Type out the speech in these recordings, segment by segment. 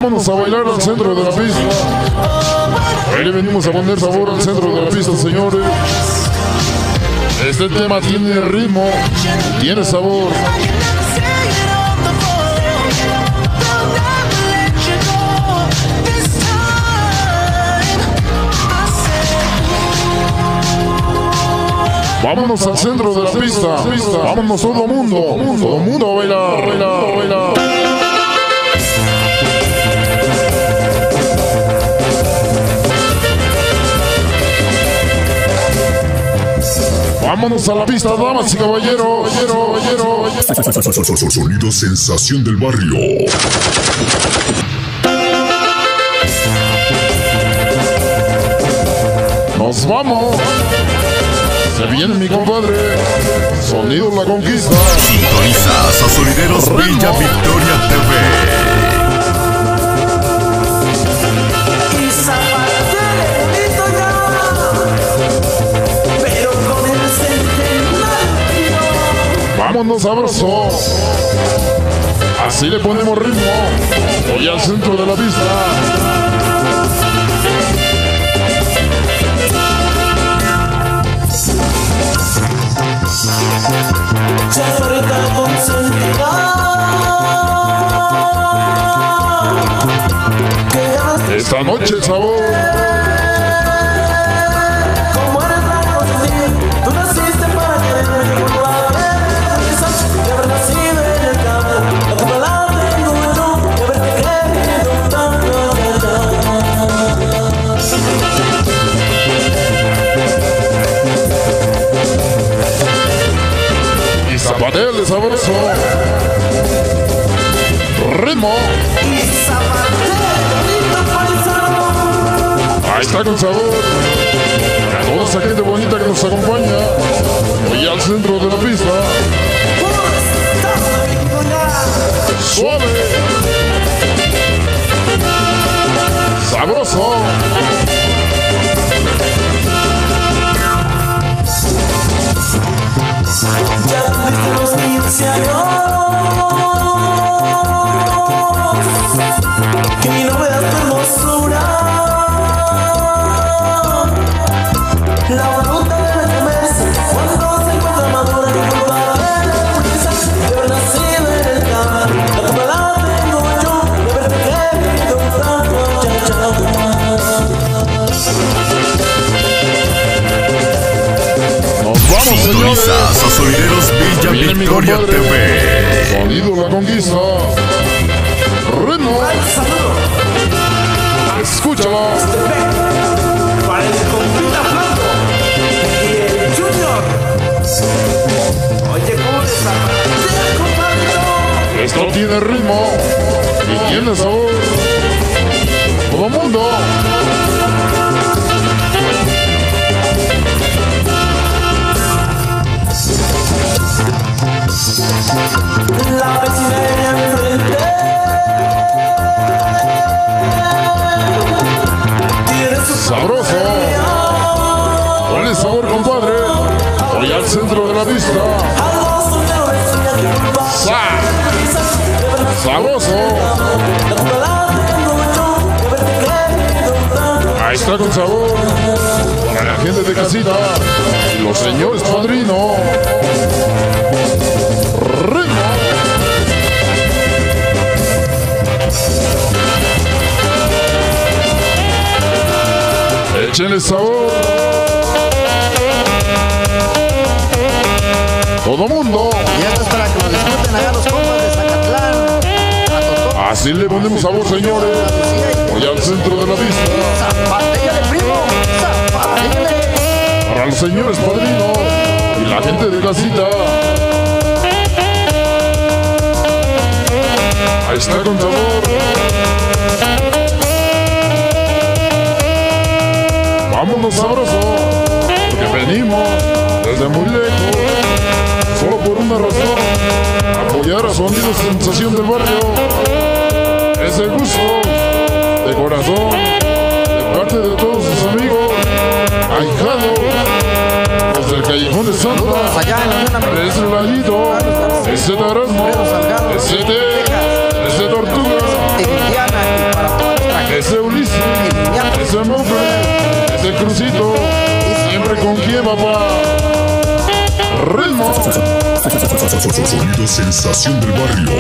Vámonos a bailar al centro de la pista. Hoy le venimos a poner sabor al centro de la pista, señores. Este tema tiene ritmo, tiene sabor. Vámonos al centro de la pista. Vámonos todo mundo a bailar. Vámonos a la pista, damas y caballeros. Sonido sensación del barrio. Nos vamos. Se viene mi compadre. Sonido La Conquista. Sintonizas a Sonideros Villa Victoria TV. Vámonos sabroso. Así le ponemos ritmo. Voy al centro de la pista. Esta noche el sabor. Zapatele sabroso. Ritmo. Ahí está con sabor. A toda esa gente bonita que nos acompaña. Voy al centro de la pista. Suave. Sabroso. Ya tuviste los 15 años y no veas tu hermosura. La voluntad debe comerse cuando se encuentra madura. Y culpa de la pureza de haber nacido en el campo. La culpa la tengo yo de haberte querido tanto. Nos vamos, Sintonizas a Sonideros Villa Victoria TV. Sonido La Conquista. Ritmo. Escúchala. Para el compita Blanco y el Junior. Oye, ¿cómo desaparecer, compadre? Esto tiene ritmo y tiene sabor. Todo mundo. La vecina enfrente tiene su Sabroso. Ponle sabor, compadre. Voy al centro de la pista. Sabroso. Ahí está con sabor. Para la gente de casita y los señores padrinos. Ritmo. Échenle sabor. Todo mundo. Y esto es para que lo disfruten allá los compas de Zacatlán. Así le ponemos sabor, señores. Voy al centro de la pista. ¡Zapatéale, primo! ¡Zapatéale! Para los señores padrinos y la gente de casita. Ahí está con sabor. Vámonos sabroso, porque venimos desde muy lejos, solo por una razón: apoyar a Sonido Sensación del Barrio. Ese gusto de corazón, de parte de todos sus amigos, ahijados, los del Callejón de Santa, Allá en la Unión Americana. ese Lalito, ese Tarasmo, ese Tortuga. Indiana y se mufle, es el crucito, siempre con quién, papá. Ritmo. Sonido sensación del barrio.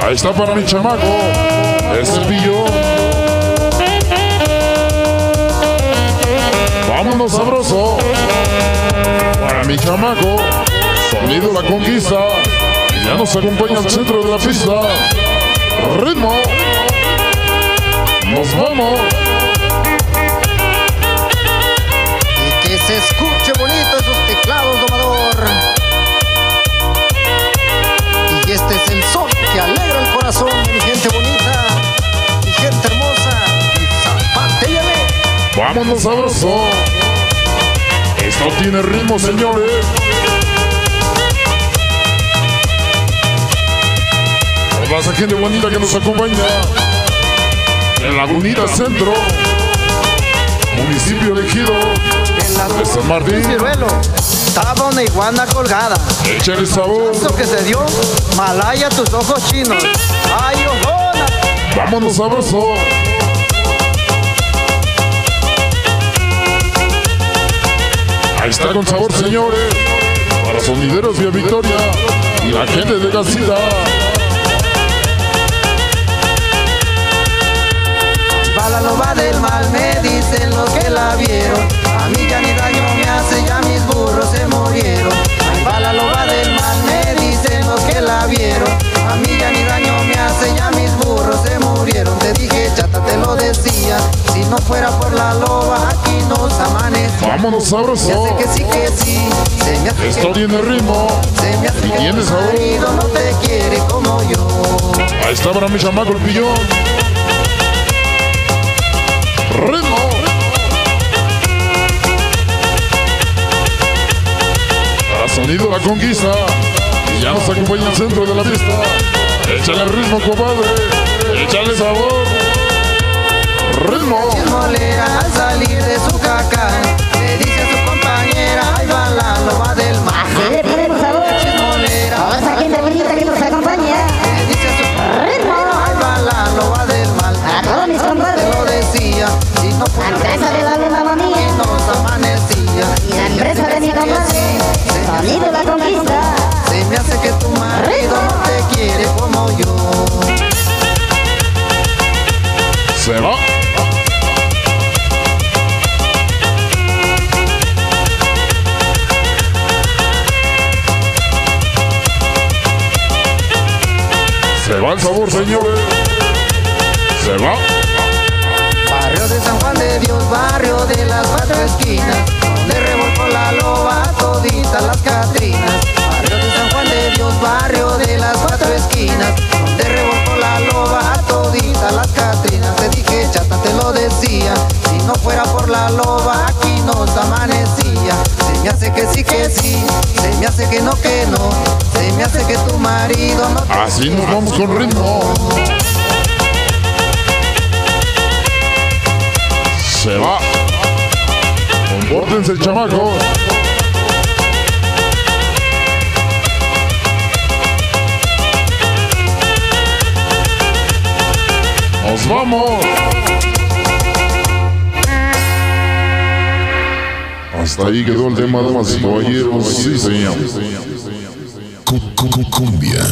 Ahí está para mi chamaco, es el pillo. Vámonos sabroso. Para mi chamaco, sonido La Conquista. Ya nos acompaña al centro de la pista. Ritmo. Nos vamos. Y que se escuche bonito esos teclados, domador. Y este es el son que alegra el corazón de mi gente bonita, mi gente hermosa. Y zapatéale. Vámonos sabroso. Esto tiene ritmo, señores. Toda esa gente bonita que nos acompaña en Lagunita Centro, municipio elegido de San Martín. Ciruelo, estaba una iguana colgada. Échale sabor. Esto que se dio, Malaya tus ojos chinos. Ay, ojona. Vámonos sabroso. Ahí está con sabor, señores. Para sonideros Vía Victoria y la gente de casita. Va la loba del mal, me dicen los que la vieron. A mí ya ni daño me hace, ya mis burros se murieron. Ahí va la loba del mal, me dicen los que la vieron. A mí ya ni daño me hace, ya mis burros se murieron. Te dije, chata, te lo decía. Si no fuera por la loba, aquí nos amanecía. Vámonos sabroso. Se hace que sí, se me hace Esto que tiene ritmo se me hace y que tiene tu sabor. marido no te quiere como yo. Ahí está para mi chamaco el pillón. Ritmo. Para sonido La Conquista. Y ya nos acompaña el centro de la pista. Échale ritmo, compadre. Échale sabor. Ritmo. Chismolera al salir de su caca, le dice a su compañera, ahí va la loba del mar. Así le ponemos sabor. Chismolera Toda esa gente bonita que nos acompaña. le dice a su compañera, ahí va la loba del mal. A todos mis compadres. Te lo decía, si no La fuera empresa de la loba y mía. nos amanecía. Y la empresa de mi compadre. Sonido La Conquista. Se me hace que tu marido no te quiere como yo. Se va. Se va el sabor, señores. Se va. Barrio de San Juan de Dios, barrio de las cuatro esquinas, donde revolcó la loba toditas las Catrinas. Barrio de San Juan de Dios, barrio de las cuatro esquinas, donde revolcó la loba toditas las Catrinas. Te dije, chata, te lo decía, si no fuera por la loba aquí nos amanecía. Se me hace que sí, se me hace que no, se me hace que tu marido no te Así nos vamos con ritmo. Se va. Compórtense, chamacos. Nos vamos. Hasta ahí quedó el tema, damas y caballeros. Sí, señor. Cumbia.